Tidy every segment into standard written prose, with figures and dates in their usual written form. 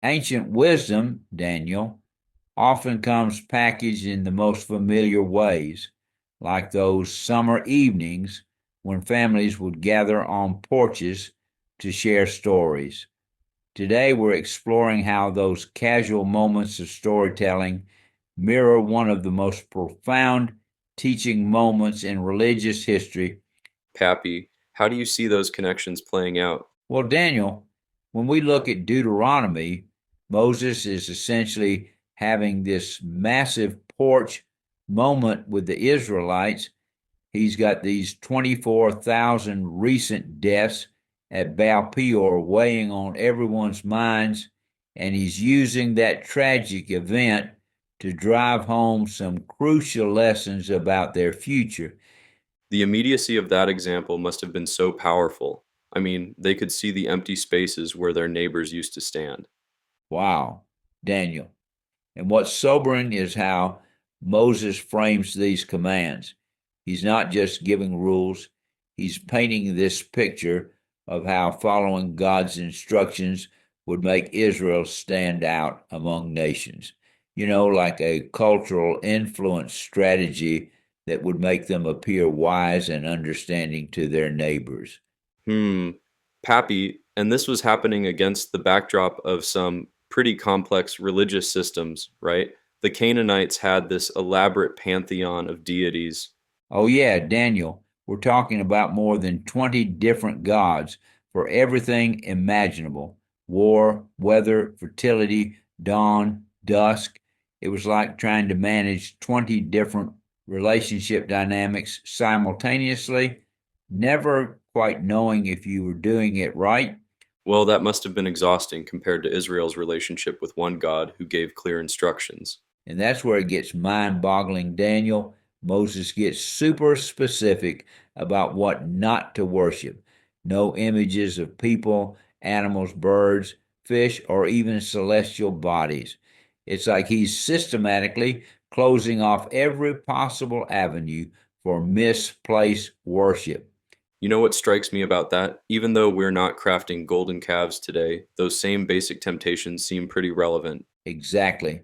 Ancient wisdom, Daniel, often comes packaged in the most familiar ways, like those summer evenings when families would gather on porches to share stories. Today, we're exploring how those casual moments of storytelling mirror one of the most profound teaching moments in religious history. Pappy, how do you see those connections playing out? Well, Daniel, when we look at Deuteronomy, Moses is essentially having this massive porch moment with the Israelites. He's got these 24,000 recent deaths at Baal-peor weighing on everyone's minds, and he's using that tragic event to drive home some crucial lessons about their future. The immediacy of that example must have been so powerful. I mean, they could see the empty spaces where their neighbors used to stand. Wow, Daniel. And what's sobering is how Moses frames these commands. He's not just giving rules, he's painting this picture of how following God's instructions would make Israel stand out among nations. Like a cultural influence strategy that would make them appear wise and understanding to their neighbors. Hmm, Pappy, and this was happening against the backdrop of some pretty complex religious systems, right? The Canaanites had this elaborate pantheon of deities. Oh, yeah, Daniel, we're talking about more than 20 different gods for everything imaginable: war, weather, fertility, dawn, dusk. It was like trying to manage 20 different relationship dynamics simultaneously, never quite knowing if you were doing it right. Well, that must have been exhausting compared to Israel's relationship with one God who gave clear instructions. And that's where it gets mind boggling, Daniel. Moses gets super specific about what not to worship. No images of people, animals, birds, fish, or even celestial bodies. It's like he's systematically closing off every possible avenue for misplaced worship. You know what strikes me about that? Even though we're not crafting golden calves today, those same basic temptations seem pretty relevant. Exactly.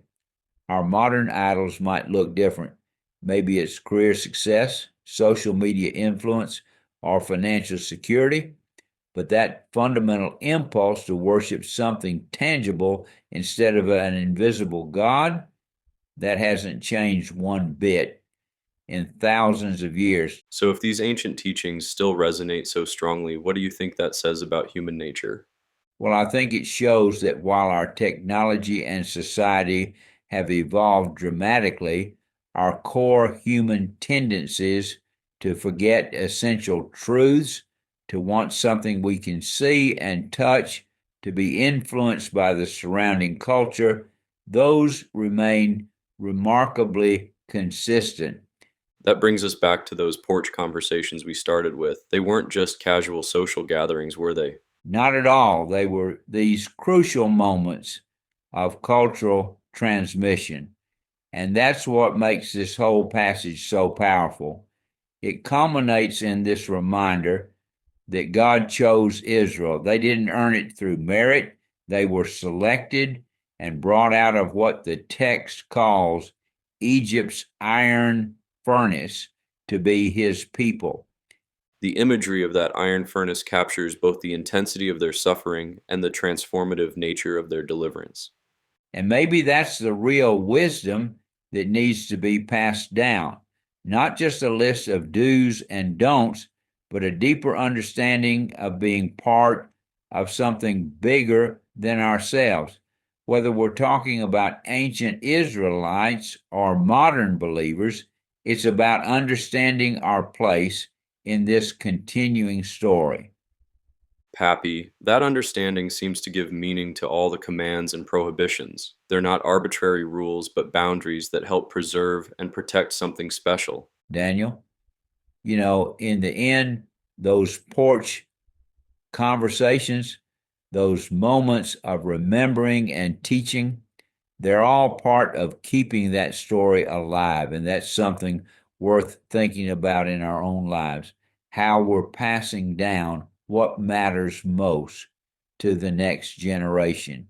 Our modern idols might look different. Maybe it's career success, social media influence, or financial security, but that fundamental impulse to worship something tangible instead of an invisible God, that hasn't changed one bit in thousands of years. So, if these ancient teachings still resonate so strongly, what do you think that says about human nature? Well, I think it shows that while our technology and society have evolved dramatically, our core human tendencies to forget essential truths, to want something we can see and touch, to be influenced by the surrounding culture, those remain remarkably consistent. That brings us back to those porch conversations we started with. They weren't just casual social gatherings, were they? Not at all. They were these crucial moments of cultural transmission. And that's what makes this whole passage so powerful. It culminates in this reminder that God chose Israel. They didn't earn it through merit, they were selected and brought out of what the text calls Egypt's iron furnace to be his people. The imagery of that iron furnace captures both the intensity of their suffering and the transformative nature of their deliverance. And maybe that's the real wisdom that needs to be passed down. Not just a list of do's and don'ts, but a deeper understanding of being part of something bigger than ourselves. Whether we're talking about ancient Israelites or modern believers, it's about understanding our place in this continuing story. Pappy, that understanding seems to give meaning to all the commands and prohibitions. They're not arbitrary rules, but boundaries that help preserve and protect something special. Daniel, in the end, those porch conversations, those moments of remembering and teaching, they're all part of keeping that story alive. And that's something worth thinking about in our own lives, how we're passing down what matters most to the next generation.